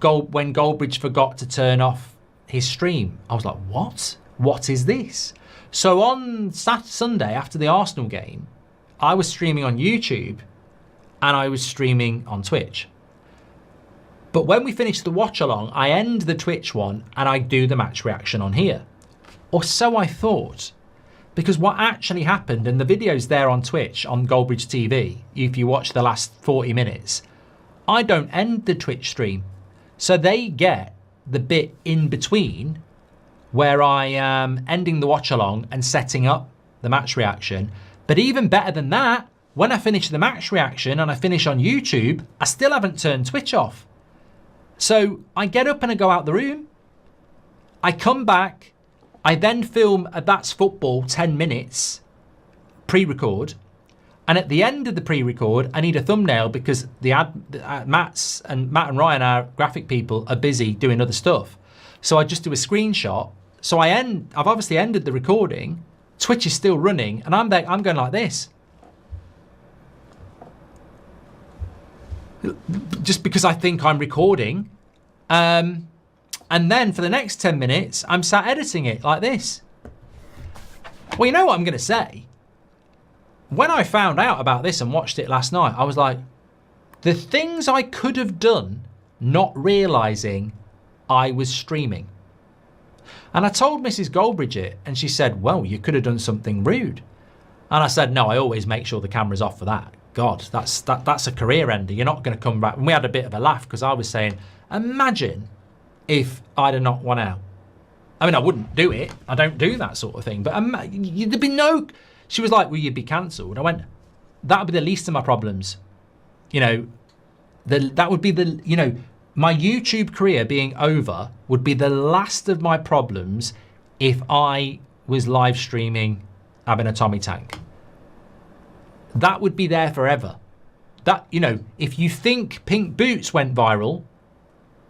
when Goldbridge forgot to turn off his stream. I was like, what? What is this? So on Sunday after the Arsenal game, I was streaming on YouTube and I was streaming on Twitch. But when we finish the watch along, I end the Twitch one and I do the match reaction on here. Or so I thought. Because what actually happened, and the video's there on Twitch, on Goldbridge TV, if you watch the last 40 minutes, I don't end the Twitch stream. So they get the bit in between where I am ending the watch along and setting up the match reaction. But even better than that, when I finish the match reaction and I finish on YouTube, I still haven't turned Twitch off. So I get up and I go out the room. I come back. I then film a That's Football 10 minutes pre-record. And at the end of the pre-record, I need a thumbnail because Matt and Ryan, our graphic people, are busy doing other stuff. So I just do a screenshot. So I've obviously ended the recording. Twitch is still running, and I'm going like this. Just because I think I'm recording. And then for the next 10 minutes, I'm sat editing it like this. Well, you know what I'm going to say? When I found out about this and watched it last night, I was like, the things I could have done not realising I was streaming. And I told Mrs. Goldbridge it, and she said, well, you could have done something rude. And I said, no, I always make sure the camera's off for that. God, that's a career ender. You're not going to come back. And we had a bit of a laugh because I was saying, imagine if I'd have knocked one out. I mean, I wouldn't do it. I don't do that sort of thing. But there'd be no... She was like, will you be cancelled? I went, that would be the least of my problems. You know, that would be the, you know, my YouTube career being over would be the last of my problems if I was live streaming having a Tommy tank. That would be there forever. That, you know, if you think Pink Boots went viral,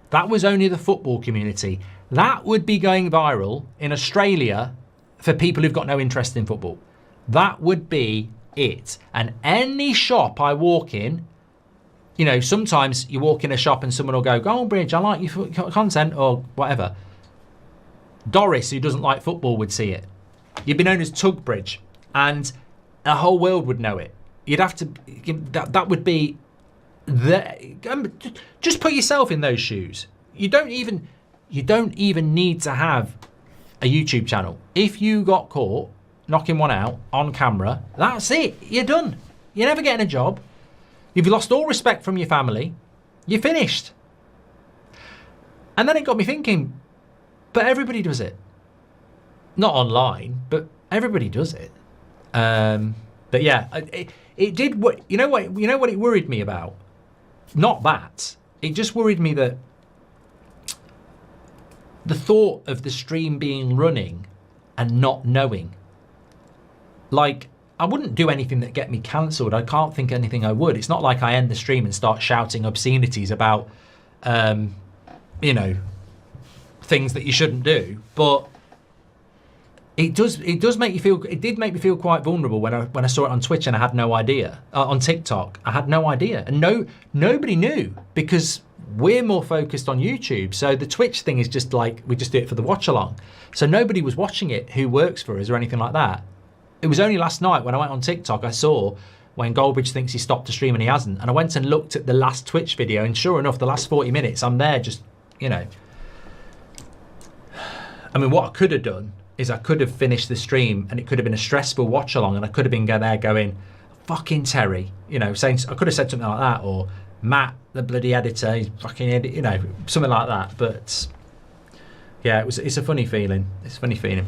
that was only the football community. That would be going viral in Australia for people who've got no interest in football. That would be it. And any shop I walk in, you know, sometimes you walk in a shop and someone will go, Goldbridge, I like your content or whatever. Doris, who doesn't like football, would see it. You'd be known as Tugbridge and the whole world would know it. You'd have to, that would be, just put yourself in those shoes. You don't even need to have a YouTube channel. If you got caught knocking one out on camera, that's it. You're done. You're never getting a job. You've lost all respect from your family. You're finished. And then it got me thinking, but everybody does it. Not online, but everybody does it. But yeah, it did. You know what it worried me about? Not that. It just worried me that the thought of the stream being running and not knowing. Like, I wouldn't do anything that get me cancelled. I can't think anything I would. It's not like I end the stream and start shouting obscenities about, you know, things that you shouldn't do. But it does make you feel. It did make me feel quite vulnerable when I saw it on Twitch and I had no idea. On TikTok, I had no idea, and nobody knew because we're more focused on YouTube. So the Twitch thing is just like we just do it for the watch along. So nobody was watching it who works for us or anything like that. It was only last night when I went on TikTok, I saw when Goldbridge thinks he stopped the stream and he hasn't. And I went and looked at the last Twitch video, and sure enough, the last 40 minutes, I'm there just, you know. I mean, what I could have done is I could have finished the stream and it could have been a stressful watch along and I could have been there going, fucking Terry, you know, saying, I could have said something like that, or Matt, the bloody editor, he's fucking edit, you know, something like that. But yeah, it's a funny feeling. It's a funny feeling.